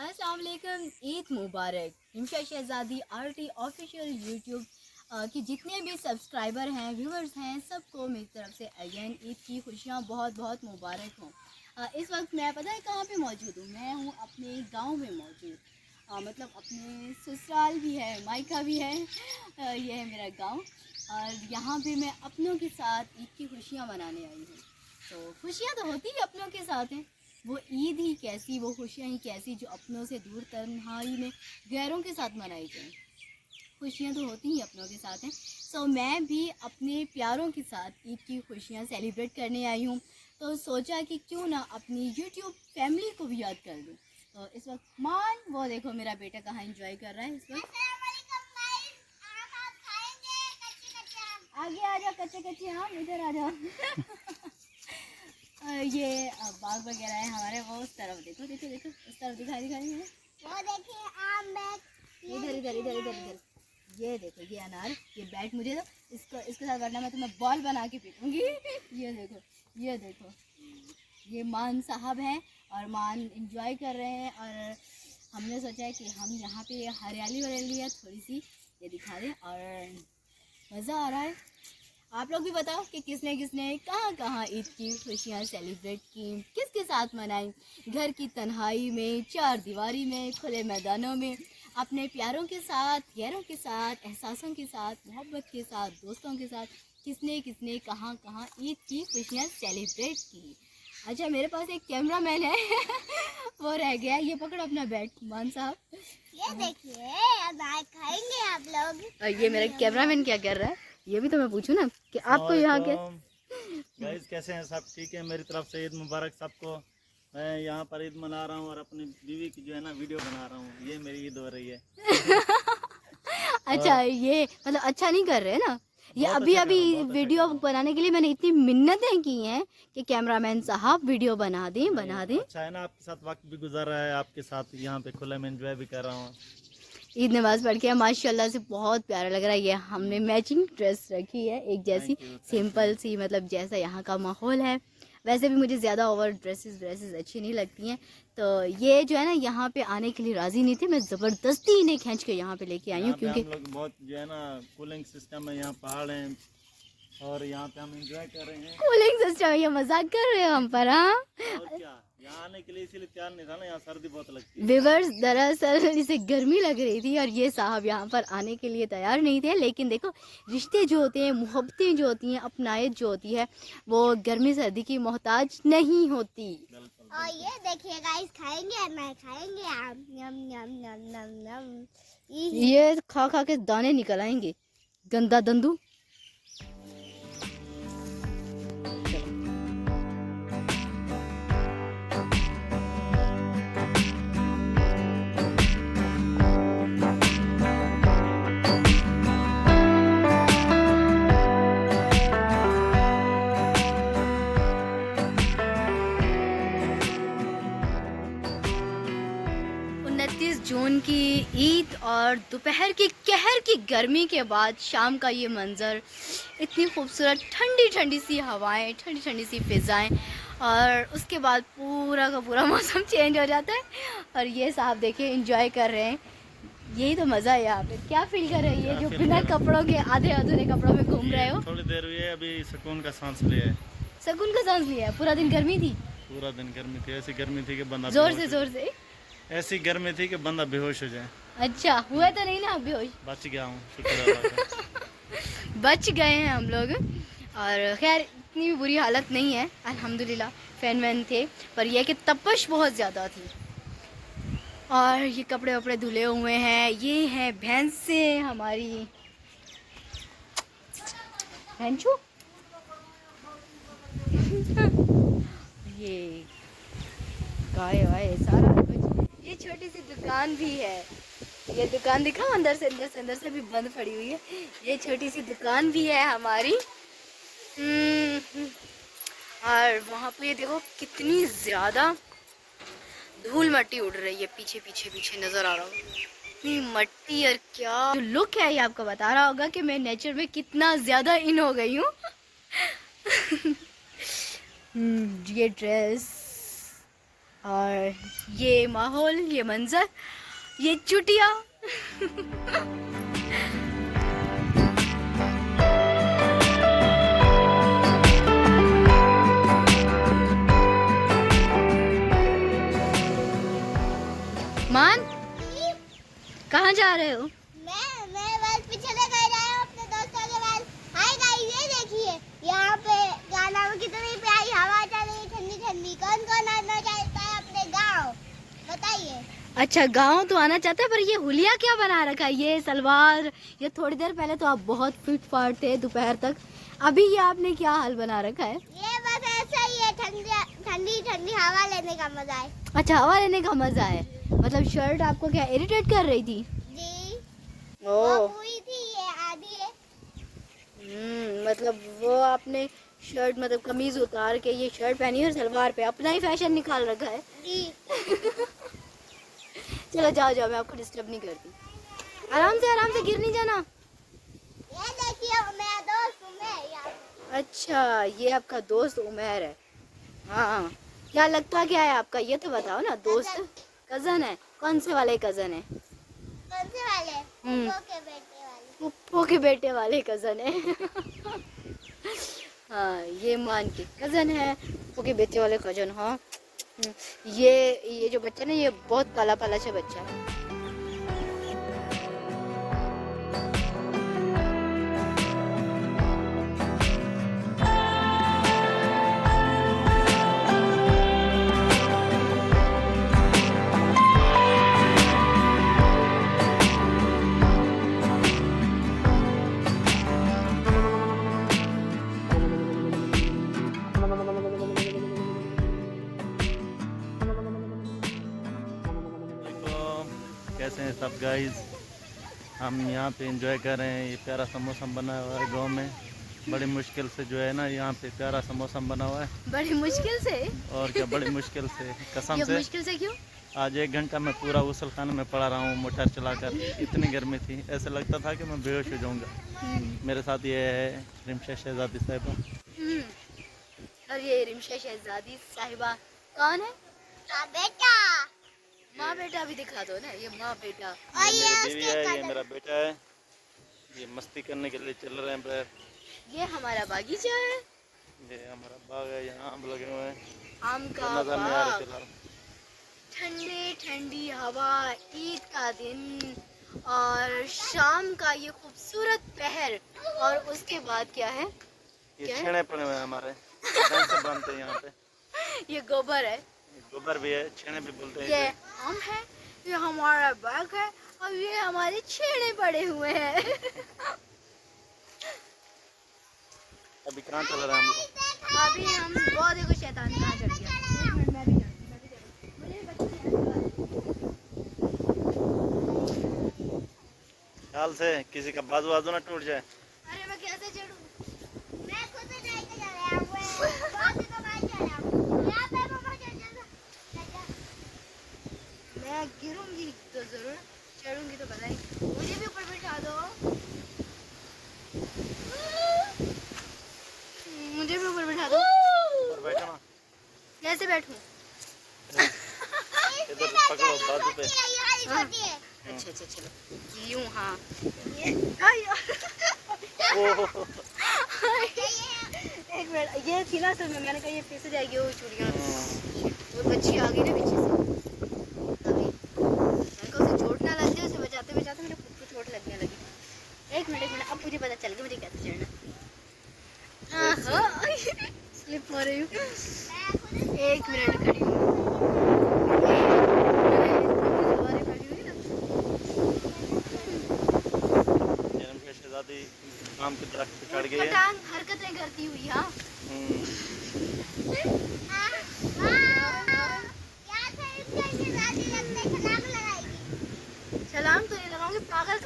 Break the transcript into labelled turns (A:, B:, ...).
A: अस्सलाम वालेकुम, ईद मुबारक। हिमशा शहज़ादी RT official YouTube की जितने भी सब्सक्राइबर हैं, व्यूवर्स हैं, सबको मेरी तरफ से अगेन ईद की खुशियाँ बहुत बहुत मुबारक हों। इस वक्त मैं पता है कहाँ पे मौजूद हूँ? मैं हूँ अपने गांव में मौजूद। मतलब अपने ससुराल भी है, मायका भी है। ये है मेरा गांव और यहाँ पे मैं अपनों के साथ ईद की खुशियाँ मनाने आई हूँ। तो खुशियाँ तो होती ही अपनों के साथ हैं, वो ईद ही कैसी, वो खुशियाँ ही कैसी जो अपनों से दूर तन्हाई में गैरों के साथ मनाई जाए। खुशियाँ तो होती ही अपनों के साथ हैं। सो मैं भी अपने प्यारों के साथ ईद की खुशियाँ सेलिब्रेट करने आई हूँ। तो सोचा कि क्यों ना अपनी यूट्यूब फैमिली को भी याद कर लूँ। तो इस वक्त मान वो देखो मेरा बेटा कहाँ एंजॉय कर रहा है इस वक्त। आगे आ जाओ कच्चे कच्चे आम, इधर आ जाओ। ये बाग वगैरह है हमारे, वो उस तरफ देखो देखो देखो, उस तरफ दिखाई दिखाई है वो देखिए आम बैग, इधर इधर इधर इधर इधर। ये देखो ये अनार, ये बैट मुझे दो, इसको इसके साथ वरना मैं तुम्हें बॉल बना के पीटूंगी। ये देखो ये देखो, ये मान साहब हैं और मान एंजॉय कर रहे हैं। और हमने सोचा है कि हम यहाँ पे हरियाली वरियाली है थोड़ी सी, ये दिखा दें और मज़ा आ रहा है। आप लोग भी बताओ कि किसने किसने कहाँ कहाँ ईद की खुशियाँ सेलिब्रेट की, किसके साथ मनाई, घर की तन्हाई में, चार दीवारी में, खुले मैदानों में, अपने प्यारों के साथ, गैरों के साथ, एहसासों के साथ, मोहब्बत के साथ, दोस्तों के साथ, किसने किसने कहाँ कहाँ ईद की खुशियाँ सेलिब्रेट की। अच्छा मेरे पास एक कैमरा मैन है वो रह गया, ये पकड़ो अपना बैट मान साहब।
B: ये देखिए अनार खाएंगे आप लोग।
A: और ये मेरा कैमरा मैन क्या कर रहा है, ये भी तो मैं पूछूं ना कि आपको यहाँ के
C: गाइस कैसे हैं? सब ठीक है? मेरी तरफ से ईद मुबारक सबको। मैं यहाँ पर ईद मना रहा हूँ और अपनी बीवी की जो है ना वीडियो बना रहा हूँ। ये मेरी ईद हो रही है।
A: अच्छा ये मतलब अच्छा नहीं कर रहे ना ये?
C: बहुत
A: अभी
C: अच्छा
A: अभी
C: कर रहा हूँ, बहुत अच्छा
A: वीडियो
C: कर रहा हूँ।
A: बनाने के लिए मैंने इतनी मिन्नतें की हैं कि कैमरामैन साहब वीडियो बना दें बना दें।
C: अच्छा है ना, आपके साथ वक्त भी गुजर रहा है, आपके साथ यहाँ पे खुले में एंजॉय भी कर रहा हूँ।
A: ईद नमाज पढ़ के माशाल्लाह से बहुत प्यारा लग रहा है। ये हमने मैचिंग ड्रेस रखी है एक जैसी, सिंपल सी, मतलब जैसा यहाँ का माहौल है। वैसे भी मुझे ज़्यादा ओवर ड्रेसेस अच्छी नहीं लगती हैं। तो ये जो है ना यहाँ पे आने के लिए राज़ी नहीं थे, मैं ज़बरदस्ती इन्हें खींच के यहाँ पे लेके आई हूँ क्योंकि
C: हम लोग बहुत जो है ना कूलिंग सिस्टम है, यहाँ पहाड़ हैं और यहाँ पे हम एंजॉय कर रहे हैं।
A: कूलिंग सिस्टम, ये मजाक कर रहे हो हम पर? हाँ
C: और क्या, यहाँ आने के लिए इसीलिए तैयार नहीं था ना, यहाँ सर्दी बहुत लगती है।
A: विवर्स दरअसल इसे गर्मी लग रही थी और ये साहब यहाँ पर आने के लिए तैयार नहीं थे। लेकिन देखो रिश्ते जो होते हैं, मोहब्बतें जो होती हैं, अपनायत जो होती है, वो गर्मी सर्दी की मोहताज नहीं होती।
B: और ये देखिए गाइस खाएंगे अनार खाएंगे आम, यम यम यम यम यम।
A: ये खा खा के दाने निकल आएंगे, गंदा दंदू। जून की ईद और दोपहर की कहर की गर्मी के बाद शाम का ये मंज़र, इतनी खूबसूरत ठंडी ठंडी सी हवाएं, ठंडी ठंडी सी फ़िज़ाएं, और उसके बाद पूरा का पूरा मौसम चेंज हो जाता है। और ये साहब देखिए एंजॉय कर रहे हैं, यही तो मज़ा है यहाँ पे। क्या फील कर रहे हैं ये जो बिना कपड़ों के आधे अधूरे कपड़ों में घूम रहे हो?
C: थोड़ी देर हुई है, अभी सुकून का सांस लिया है।
A: सुकून का सांस लिया है? पूरा दिन गर्मी थी?
C: पूरा दिन गर्मी थी, ऐसी गर्मी थी कि बंदा
A: जोर से
C: ऐसी गर्मी थी कि बंदा बेहोश हो जाए।
A: अच्छा हुआ तो नहीं ना बेहोश?
C: बच गया हूँ, शुक्र अल्लाह का।
A: बच गए हैं हम लोग। और खैर इतनी भी बुरी हालत नहीं है अल्हम्दुलिल्लाह, फैन वैन थे, पर यह कि तपश बहुत ज़्यादा थी। और ये कपड़े वपड़े धुले हुए हैं। ये हैं भैंसें हमारी, भैंसू। ये गाय वाय सारा कुछ। ये छोटी सी दुकान भी है, ये दुकान दिखाओ अंदर से भी बंद पड़ी हुई है। ये छोटी सी दुकान भी है हमारी। और वहाँ पे ये देखो कितनी ज़्यादा धूल मट्टी उड़ रही है, पीछे पीछे पीछे नज़र आ रहा होगा इतनी मट्टी। और क्या जो लुक है ये आपको बता रहा होगा कि मैं नेचर में कितना ज़्यादा इन हो गई हूँ। ये ड्रेस और ये माहौल, ये मंजर, ये चुटिया। मान, कहाँ जा रहे हो?
B: मैं बस पीछे लेकर जा रहा हूँ अपने दोस्तों के पास। हाय गाइस, ये देखिए यहाँ पे गाना में कितनी प्यारी हवा चल रही है, ठंडी ठंडी। कौन कौन आना चाहता है अपने गाँव, बताइए।
A: अच्छा, गांव तो आना चाहता है, पर ये हुलिया क्या बना रखा है? ये सलवार, ये थोड़ी देर पहले तो आप बहुत फिट फाट थे दोपहर तक, अभी ये आपने क्या हाल बना रखा है?
B: ये बस ऐसा ही है, ठंडी ठंडी हवा लेने का मजा है।
A: अच्छा, हवा लेने का मजा है। मतलब शर्ट आपको क्या इरिटेट कर रही थी?
B: जी,
A: ओ,
B: वो पूरी थी, ये आधी है।
A: मतलब वो आपने शर्ट, मतलब कमीज उतार के ये शर्ट पहनी और सलवार पे अपना ही फैशन निकाल रखा है।
B: जी।
A: चलो जाओ जाओ, मैं आपको डिस्टर्ब नहीं करती। आराम से गिर नहीं जाना।
B: ये देखिए मेरा दोस्त उमर।
A: अच्छा, ये आपका दोस्त उमर है। हाँ, क्या लगता क्या है आपका, ये तो बताओ ना। दोस्त, कजन है? कौन से वाले कजन है?
B: कौन से वाले? फूफो के बेटे वाले।
A: फूफो के बेटे वाले कजन है। हाँ, ये मान के कजन है, फूफो के बेटे वाले कजन। हाँ, ये जो बच्चा ना, ये बहुत पाला पाला सा बच्चा है।
C: कैसे हैं सब गाइस? हम यहाँ पे एंजॉय कर रहे हैं। ये प्यारा सा मौसम बना हुआ है गांव में। बड़ी मुश्किल से जो है ना, यहाँ पे प्यारा सा मौसम बना हुआ है।
A: बड़ी मुश्किल से?
C: और क्या, बड़ी मुश्किल से, कसम से।
A: मुश्किल से क्यों?
C: आज 1 घंटा मैं पूरा गुसल खाने में पड़ा रहा हूँ मोटर चलाकर। इतनी गर्मी थी, ऐसे लगता था कि मैं बेहोश हो जाऊँगा। मेरे साथ ये है रिमशा शहजादी साहिबा।
A: और ये रिमशा शहजादी साहिबा कौन है?
B: बेटा।
A: माँ बेटा भी दिखा दो ना, ये माँ बेटा।
B: और
C: ये
B: ये
C: मेरी बीवी है, ये मेरा बेटा है। ये मस्ती करने के लिए चल रहे हैं बाहर।
A: ये हमारा बागीचा है।
C: ये हमारा बाग है, यहाँ आम लगे हुए हैं।
A: आम का
C: नजर नहीं आ रहे
A: बाग,
C: फिलहाल।
A: ठंडी ठंडी हवा, ईद का दिन और शाम का ये खूबसूरत पहर। और उसके बाद क्या है?
C: ये छेड़े पड़े हुए हैं हमारे, ढंग से बांधते हैं यहाँ पे।
A: ये गोबर है,
C: गोबर भी है, छेड़े भी बोलते हैं
A: ये
C: इसे।
A: आम है, ये हमारा बाग है, और ये हमारे छेड़े पड़े हुए हैं।
C: अभी कहाँ चल रहे हैं हम लोग?
A: अभी हम वो देखो शैतान कहाँ चढ़ गया। एक मिनट, मैं भी जाती हूँ। मुझे बच्चे
C: ख्याल से किसी का बाजू वाजू ना टूट जाए।
A: अरे मैं कैसे चढ़ूँ?
B: मैं खुद नहीं कर रहा हूँ, बहुत दिनों बाद चढ़ा हूँ। यहाँ पे मम्मा
A: मैं गिरूंगी तो जरूर, चढ़ूंगी तो पता नहीं। मुझे भी ऊपर बैठा दो, मुझे भी ऊपर बैठा दो।
C: और बैठो ना,
A: कैसे बैठूं?
C: इधर पकड़ो बाजू पे।
A: अच्छा अच्छा, चलो यूं। हाँ,
C: ओह,
A: एक मिनट, ये थी ना असल में, मैंने कहा ये फिर से जाएगी वो चूड़ियाँ। वो बच्ची आ गई ना पीछे से, अभी मैंने कहा उसे चोट ना लग जाए। उसे बचाते बचाते मेरे खुद को चोट लगने लगी। एक मिनट, अब मुझे पता चल गया मुझे कैसे चढ़ना। स्लिप हो रही हूँ। एक मिनट खड़ी हूँ।
C: शहजादी आम के दरख्त पे चढ़ गई है।
A: पटांग हरकतें करती हुई। हाँ, छलांग तो नहीं लगाऊंगी, पागल